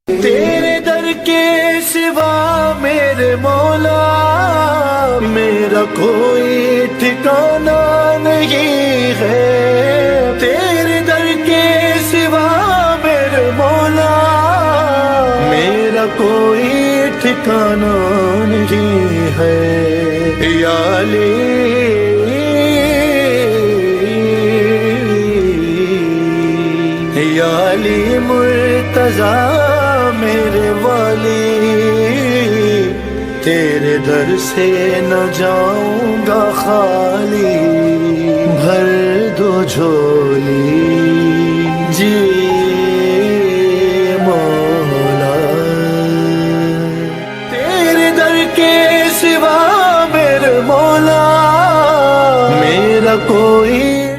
तेरे दर के सिवा मेरे मौला मेरा कोई ठिकाना नहीं है। तेरे दर के सिवा मेरे मौला मेरा कोई ठिकाना नहीं है। या अली या अली मुर्तज़ा मेरे वाली, तेरे दर से न जाऊंगा खाली। भर दो झोली